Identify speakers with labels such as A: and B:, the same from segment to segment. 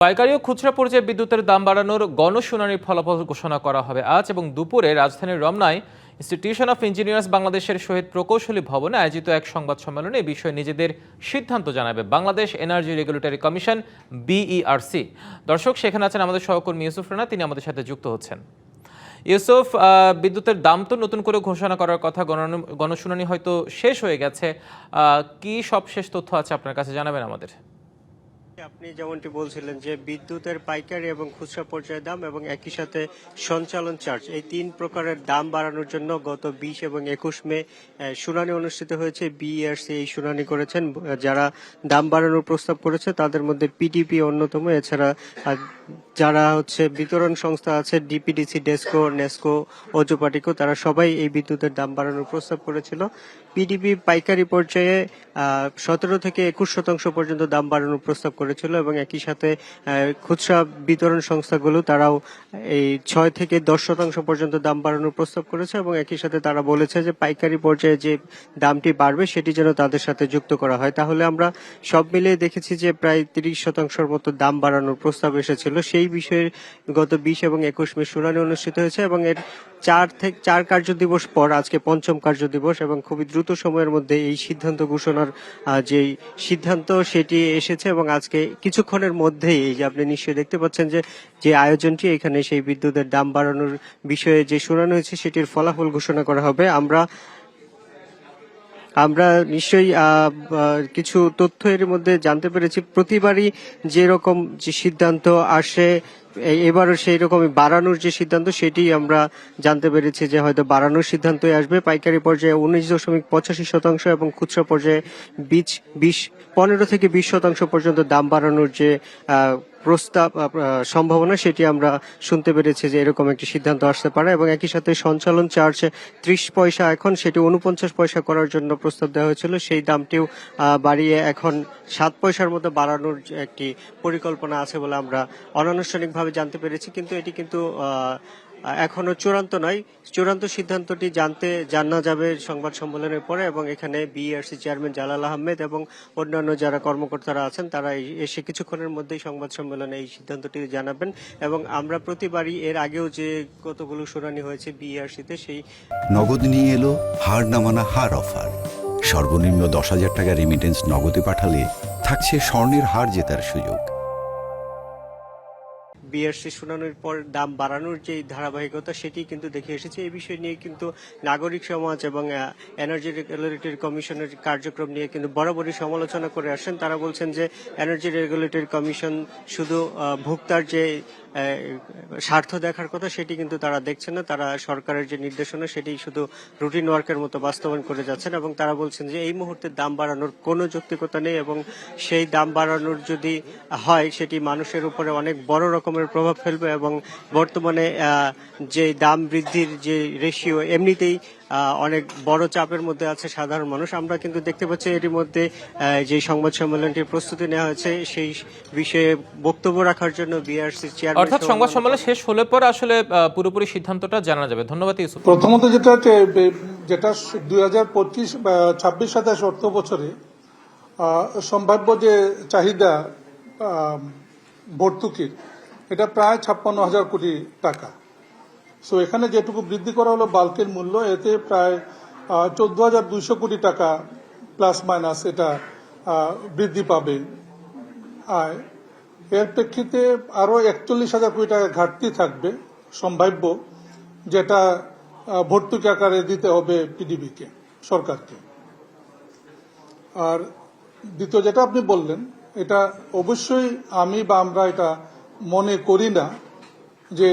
A: পাইকারি ও খুচরা পর্যায়ে বিদ্যুতের দাম বাড়ানোর গণশুনানির ফলাফল ঘোষণা করা হবে আজ এবং দুপুরে রাজধানীর রমনায় ইনস্টিটিউশন অফ ইঞ্জিনিয়ার্স বাংলাদেশের শহীদ প্রকৌশলী ভবনে আয়োজিত এক সংবাদ সম্মেলনে এই বিষয়ে নিজেদের সিদ্ধান্ত জানাবে Bangladesh energy regulatory commission BERC. দর্শক, সেখানে আছেন আমাদের সহকর্মী ইউসুফ রানা, তিনি আমাদের সাথে যুক্ত হচ্ছেন। ইউসুফ, বিদ্যুতের দাম তো নতুন করে ঘোষণা করার কথা, গণশুনানি হয়তো শেষ হয়ে গেছে, কি সবশেষ তথ্য আছে আপনার কাছে জানাবেন আমাদের।
B: আপনি যেমনটি বলছিলেন যে বিদ্যুতের পাইকারি এবং খুচরা পর্যায়ের দাম এবং একই সাথে সঞ্চালন চার্জ, এই তিন প্রকারের দাম বাড়ানোর জন্য গত 20 এবং 21 মে শুনানি অনুষ্ঠিত হয়েছে। বিইআরসি এই শুনানি করেছেন। যারা দাম বাড়ানোর প্রস্তাব করেছে তাদের মধ্যে পিডিপি অন্যতম। এছাড়া যারা বিতরণ সংস্থা আছে, ডিপিডিসি, ডেসকো, নেসকো, ওজোপাটিকো, তারা সবাই এই বিদ্যুতের দাম বাড়ানোর প্রস্তাব করেছিল। পিডিপি পাইকারি পর্যায়ে 17 থেকে 21% পর্যন্ত দাম বাড়ানোর প্রস্তাব করেছিল এবং একই সাথে খুচরা বিতরণ সংস্থাগুলো তারাও এই 6 থেকে 10% পর্যন্ত দাম বাড়ানোর প্রস্তাব করেছে এবং একই সাথে তারা বলেছে যে পাইকারি পর্যায়ে যে দামটি বাড়বে সেটি যেন তাদের সাথে যুক্ত করা হয়। তাহলে আমরা সব মিলিয়ে দেখেছি যে প্রায় 30% মতো দাম বাড়ানোর প্রস্তাব এসেছিল। সেই বিষয়ে গত 20 এবং 21 মে শুনানি অনুষ্ঠিত হয়েছে এবং এর 4 কার্যদিবস পর আজকে 5ম কার্যদিবস এবং খুবই দ্রুত সময়ের মধ্যে এই সিদ্ধান্ত ঘোষণার যে সিদ্ধান্ত সেটি এসেছে এবং আজকে কিছুক্ষণের মধ্যেই এই যে আপনি নিশ্চয়ই দেখতে পাচ্ছেন যে আয়োজনটি, এখানে সেই বিদ্যুতের দাম বাড়ানোর বিষয়ে যে শুনানি হয়েছে সেটির ফলাফল ঘোষণা করা হবে। আমরা নিশ্চয়ই কিছু তথ্য এর মধ্যে জানতে পেরেছি। প্রতিবারই যেরকম যে সিদ্ধান্ত আসে এবারও সেই রকমই বাড়ানোর যে সিদ্ধান্ত সেটি আমরা জানতে পেরেছি যে হয়তো বাড়ানোর সিদ্ধান্তই আসবে। পাইকারি পর্যায়ে 19.85% এবং খুচরা পর্যায়ে 15 থেকে 20% পর্যন্ত দাম বাড়ানোর যে প্রস্তাব সম্ভাবনা সেটি আমরা শুনতে পেরেছি যে এরকম একটি সিদ্ধান্ত আসতে পারে এবং একই সাথে সঞ্চালন চার্জ 30 পয়সা, এখন সেটি 49 পয়সা করার জন্য প্রস্তাব দেওয়া হয়েছিল। সেই দামটিও বাড়িয়ে এখন 7 পয়সার মতো বাড়ানোর একটি পরিকল্পনা আছে বলে আমরা অনানুষ্ঠানিকভাবে জানতে পেরেছি। কিন্তু এটি এখনো চূড়ান্ত নয়। চূড়ান্ত সিদ্ধান্তটি জানা যাবে সংবাদ সম্মেলনের পরে এবং এখানে বিইআরসি চেয়ারম্যান জালাল আহমেদ এবং অন্যান্য যারা কর্মকর্তারা আছেন তারা এসে কিছুক্ষণের মধ্যেই সংবাদ সম্মেলনে এই সিদ্ধান্তটি জানাবেন। এবং আমরা প্রতিবারই এর আগেও যে কতগুলো শুনানি হয়েছে বিইআরসিতে, সেই
C: নগদ নিয়ে এলো হার না মানা হার অফার। সর্বনিম্ন 10,000 টাকা রেমিটেন্স নগদে পাঠালে থাকছে স্বর্ণের হার জেতার সুযোগ।
B: বিইআরসি শুনানির পর দাম বাড়ানোর যে ধারাবাহিকতা সেটি কিন্তু দেখে এসেছে। এই বিষয় নিয়ে কিন্তু নাগরিক সমাজ এবং এনার্জি রেগুলেটরি কমিশনের কার্যক্রম নিয়ে কিন্তু বরাবরই সমালোচনা করে আসছেন। তারা বলছেন যে এনার্জি রেগুলেটরি কমিশন শুধু ভোক্তার যে স্বার্থ দেখার কথা সেটি কিন্তু তারা দেখছেন না। তারা সরকারের যে নির্দেশনা সেটি শুধু রুটিন ওয়ার্কের মতো বাস্তবায়ন করে যাচ্ছেন এবং তারা বলছেন যে এই মুহূর্তে দাম বাড়ানোর কোনো যৌক্তিকতা নেই এবং সেই দাম বাড়ানোর যদি হয় সেটি মানুষের উপরে অনেক বড় রকমের প্রভাব ফেলবে এবং বর্তমানে যে দাম বৃদ্ধির যে রেশিও এমনিতেই অনেক বড় চাপের মধ্যে আছে সাধারণ মানুষ। আমরা কিন্তু দেখতে পাচ্ছি এর মধ্যে যে সংবাদ সম্মেলনটির প্রস্তুতি নেওয়া হয়েছে সেই বিষয়ে বক্তব্য রাখার জন্য বিইআরসি চেয়ারম্যান,
A: অর্থাৎ সংবাদ সম্মেলন শেষ হলে পর আসলে পুরোপুরি সিদ্ধান্তটা জানা যাবে। ধন্যবাদ ইউসুফ।
D: প্রথমত যেটা 2025-26 অর্থ বছরে সম্ভাব্য যে চাহিদা ভর্তুকির, এটা প্রায় 56,000 কোটি টাকা। সো এখানে যেটুকু বৃদ্ধি করা হলো বাল্কের মূল্য, এতে প্রায় 14,200 কোটি টাকা প্লাস মাইনাস এটা বৃদ্ধি পাবে আয়। এর প্রেক্ষিতে আরো 41,000 কোটি টাকা ঘাটতি থাকবে সম্ভাব্য, যেটা ভর্তুকি আকারে দিতে হবে পিডিবিকে, সরকারকে। আর দ্বিতীয় যেটা আপনি বললেন, এটা অবশ্যই আমরা এটা মনে করি না যে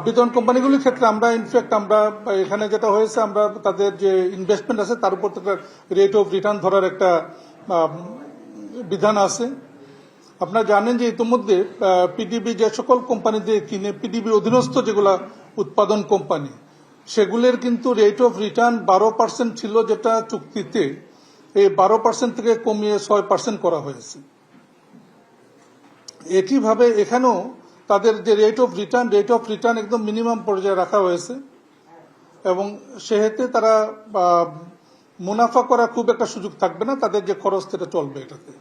D: বিতরণ কোম্পানিগুলির ক্ষেত্রে আমরা এখানে যেটা হয়েছে, আমরা তাদের যে ইনভেস্টমেন্ট আছে তার উপর একটা রেট অফ রিটার্ন ধরার একটা বিধান আছে। আপনারা জানেন যে ইতিমধ্যে পিডিবি যে সকল কোম্পানি দিয়ে কিনে, পিডিবির অধীনস্থ যেগুলা উৎপাদন কোম্পানি, সেগুলোর কিন্তু রেট অফ রিটার্ন 12% ছিল, যেটা চুক্তিতে এই 12% থেকে কমিয়ে 6% করা হয়েছে। একইভাবে এখানেও তাদের যে রেট অফ রিটার্ন একদম মিনিমাম পর্যায়ে রাখা হয়েছে এবং সেহেতু তারা মুনাফা করার খুব একটা সুযোগ থাকবে না, তাদের যে খরচ সেটা চলবে এটাতে।